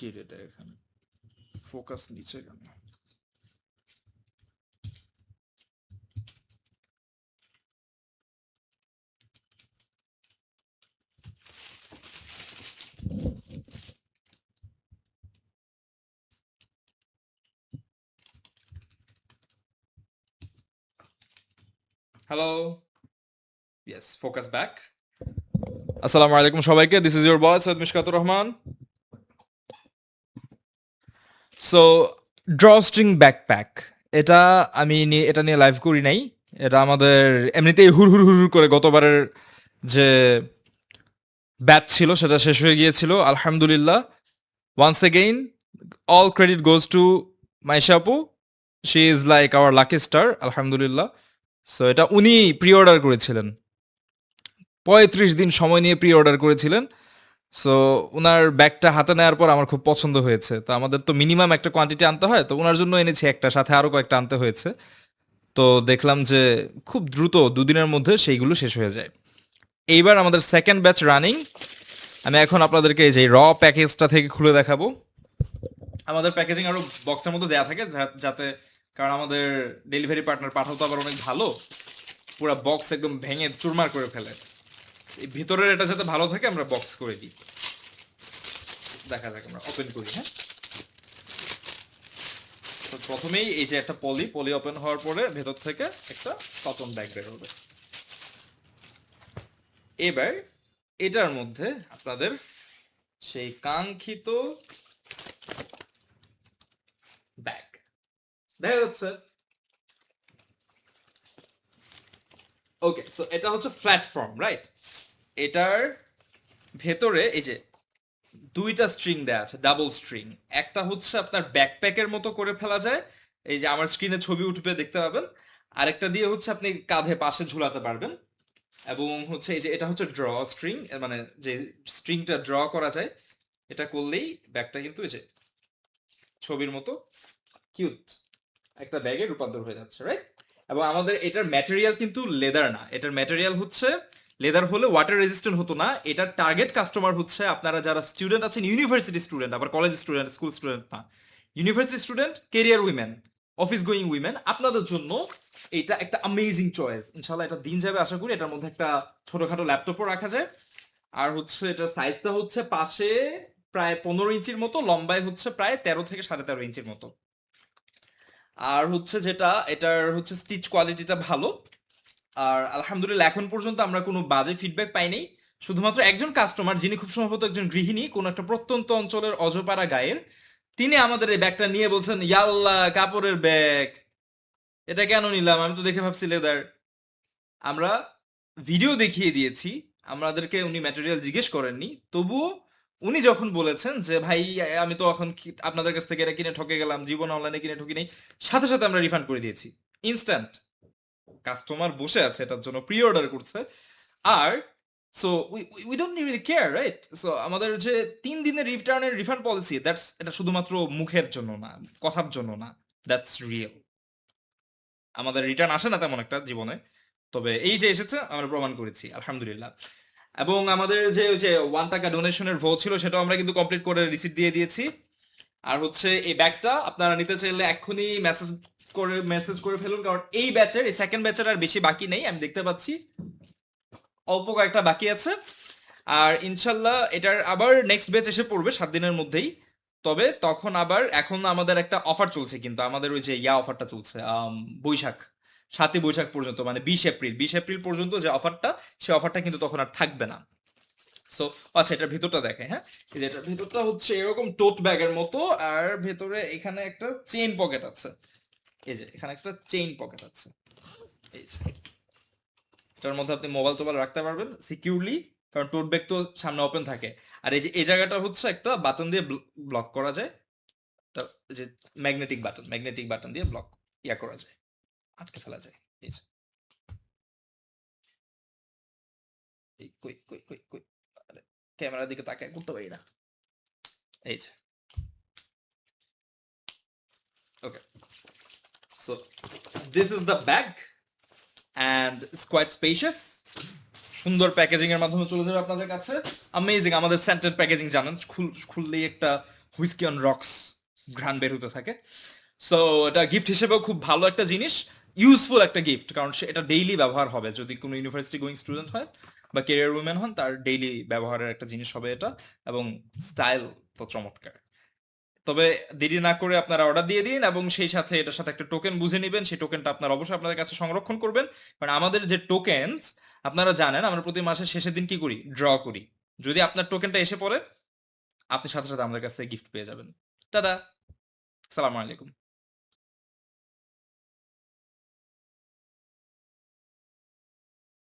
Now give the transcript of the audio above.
কি রে এটা এখানে ফোকাস নিচে কেন? Hello, yes, focus back. আসসালামু আলাইকুম সবাইকে, this is your boy Syed Mishkatur Rahman. So drawstring backpack, এটা এটা নিয়ে লাইভ করি নাই। এটা আমাদের এমনিতেই হুর হুর হুর হুর করে গতবারের যে ব্যাচ ছিল সেটা শেষ হয়ে গিয়েছিল আলহামদুলিল্লাহ। Once again all credit goes to Maisha আপু, she is like our lucky star আলহামদুলিল্লাহ। সো এটা উনি প্রি অর্ডার করেছিলেন, 35 দিন সময় নিয়ে প্রি অর্ডার করেছিলেন। সো উনার ব্যাগটা হাতে নেওয়ার পর আমার খুব পছন্দ হয়েছে। তো আমাদের তো মিনিমাম একটা কোয়ান্টিটি আনতে হয়, তো ওনার জন্য এনেছি একটা, সাথে আরও কয়েকটা আনতে হয়েছে। তো দেখলাম যে খুব দ্রুত 2 দিনের মধ্যে সেইগুলো শেষ হয়ে যায়। এইবার আমাদের সেকেন্ড ব্যাচ রানিং। আমি এখন আপনাদেরকে এই যে র প্যাকেজটা থেকে খুলে দেখাবো। আমাদের প্যাকেজিং আরও বক্সের মধ্যে দেওয়া থাকে যাতে, কারণ আমাদের ডেলিভারি পার্টনার পাঠাও তো আবার অনেক ভালো, পুরো বক্স একদম ভেঙে চুরমার করে ফেলে। এই ভিতরের এটা যাতে ভালো থাকে আমরা বক্স করে দিই। দেখা যাক, আমরা ওপেন করি। হ্যাঁ, তো প্রথমেই এই যে একটা পলি ওপেন হওয়ার পরে ভেতর থেকে একটা কটন ব্যাগ বের হবে। এবার এটার মধ্যে আপনাদের সেই কাঙ্ক্ষিত ব্যাগ দেখা যাচ্ছে। ওকে, সো এটা হচ্ছে প্ল্যাটফর্ম, রাইট? এটার ভেতরে এই যে 2টা স্ট্রিং দেয়া আছে, ডাবল স্ট্রিং। একটা হচ্ছে আপনার ব্যাকপ্যাকের মতো করে ফেলা যায়, এই যে আমার স্ক্রিনে ছবি উঠবে দেখতে পাবেন। আরেকটা দিয়ে হচ্ছে আপনি কাঁধে পাশে ঝুলাতে পারবেন। এবং হচ্ছে এই যে এটা হচ্ছে ড্র স্ট্রিং, মানে যে স্ট্রিংটা ড্র করা যায়, এটা করলেই ব্যাগটা কিন্তু এই যে ছবির মতো কিউট একটা ব্যাগে রূপান্তর হয়ে যাচ্ছে, রাইট? এবং আমাদের এটার ম্যাটেরিয়াল কিন্তু লেদার না, এটার ম্যাটেরিয়াল হচ্ছে, লেদার হলে ওয়াটার রেজিস্ট্যান্ট হতো না। এটার টার্গেট কাস্টমার হচ্ছে আপনারা যারা স্টুডেন্ট আছেন, ইউনিভার্সিটি স্টুডেন্ট, আবার কলেজ স্টুডেন্ট, স্কুল স্টুডেন্ট না, university student, career women, office going women, আপনাদের জন্য এটা একটা অ্যামেজিং চয়েস। ইনশাল্লাহ এটা দিন যাবে আশা করি। এটার মধ্যে একটা ছোটখাটো ল্যাপটপও রাখা যায়। আর হচ্ছে এটার সাইজটা হচ্ছে পাশে প্রায় 15 ইঞ্চির মতো, লম্বায় হচ্ছে প্রায় 13 থেকে 13.5 ইঞ্চির মতো। আর হচ্ছে যেটা, এটার হচ্ছে স্টিচ কোয়ালিটিটা ভালো। আর আলহামদুলিল্লাহ এখন পর্যন্ত আমরা কোনো বাজে ফিডব্যাক পাইনি। শুধুমাত্র একজন কাস্টমার, যিনি খুব সম্ভবত একজন গৃহিণী, কোন একটা প্রত্যন্ত অঞ্চলের অজপাড়া গায়ের, তিনি আমাদের এই ব্যাগটা নিয়ে বলছেন, ইয়াল্লা কাপড়ের ব্যাগ, এটা কেন নিলাম, আমি তো দেখে ভাবছি লেদার। আমরা ভিডিও দেখিয়ে দিয়েছি, আমাদেরকে উনি ম্যাটেরিয়াল জিজ্ঞেস করেননি, তবুও উনি যখন বলেছেন যে ভাই আমি তো এখন আপনাদের কাছ থেকে এটা কিনে ঠকে গেলাম, জীবন অনলাইনে কিনে ঠকি নেই, সাথে সাথে আমরা রিফান্ড করে দিয়েছি ইনস্ট্যান্ট। কাস্টমার বসে আছে এটার জন্য, প্রি অর্ডার করছে। আর so we don't really care, right? So আমাদের যে 3 দিনের রিটার্নের রিফান্ড পলিসি, দ্যাটস, এটা শুধুমাত্র মুখের জন্য না, কথার জন্য না, দ্যাটস রিয়েল। আমাদের রিটার্ন আসে না তেমন একটা জীবনে, তবে এই যে এসেছে আমরা প্রমাণ করেছি আলহামদুলিল্লাহ। এবং আমাদের যে ওই যে 1 টাকা ডোনেশনের ভো ছিল, সেটাও আমরা কিন্তু কমপ্লিট করে রিসিপ্ট দিয়ে দিয়েছি। আর হচ্ছে এই ব্যাগটা আপনারা নিতে চাইলে এক্ষুনি মেসেজ করে ফেলুন, কারণ এই ব্যাচের, এই সেকেন্ড ব্যাচের আর বেশি বাকি নেই, আমি দেখতে পাচ্ছি অল্প কয়েকটা বাকি আছে। আর ইনশাল্লাহ এটার আবার নেক্সট ব্যাচ এসে পড়বে 7 দিনের মধ্যেই। তবে তখন আবার, এখন আমাদের একটা অফার চলছে, কিন্তু আমাদের ওই যে অফারটা চলছে বৈশাখ, 7ই বৈশাখ পর্যন্ত, মানে 20 এপ্রিল পর্যন্ত যে অফারটা, সে অফারটা কিন্তু তখন আর থাকবে না। সো আচ্ছা, এটার ভিতরটা দেখে। হ্যাঁ, এই যে এটার ভিতরটা হচ্ছে এরকম টোট ব্যাগের মতো, আর ভেতরে এখানে একটা চেইন পকেট আছে। এই যে এখানে একটা চেইন পকেট আছে, এই যে এটার মধ্যে আপনি মোবাইল টোবাইল রাখতে পারবেন সিকিউরলি, কারণ টোট ব্যাগ তো সামনে ওপেন থাকে। আর এই যে এই জায়গাটা হচ্ছে একটা বাটন দিয়ে ব্লক করা যায়, যে ম্যাগনেটিক বাটন দিয়ে ব্লক করা যায়, আটকে ফেলা যায়। এই যে এই কই কই কই কই, ক্যামেরার দিকে তাকায় করতে পারি না। এই যে okay, so this is the bag and it's quite spacious. সুন্দর প্যাকেজিং এর মাধ্যমে চলে যাবে আপনাদের কাছে। অ্যামেজিং, আমাদের সেন্টেড প্যাকেজিং জানেন, খুললেই একটা হুইস্কি অন রক্স ঘ্রাণ বের হতে থাকে। সো এটা গিফট হিসেবেও খুব ভালো একটা জিনিস, ইউজফুল একটা গিফট, কারণ সে এটা ডেইলি ব্যবহার হবে যদি কোনো ইউনিভার্সিটি গোয়িং স্টুডেন্ট হয় বা কেরিয়ার উইমেন হন, তার ডেইলি ব্যবহারের একটা জিনিস হবে এটা। এবং স্টাইল তো চমৎকার। তবে দেরি না করে আপনারা অর্ডার দিয়ে দিন, এবং সেই সাথে এটার সাথে একটা টোকেন বুঝে নেবেন। সেই টোকেনটা আপনারা অবশ্যই আপনাদের কাছে সংরক্ষণ করবেন, কারণ আমাদের যে টোকেনস আপনারা জানেন আমরা প্রতি মাসের শেষের দিন কি করি, ড্র করি। যদি আপনার টোকেনটা এসে পড়ে, আপনি সাথে সাথে আমাদের কাছ থেকে গিফট পেয়ে যাবেন। দাদা, সালাম আলাইকুম।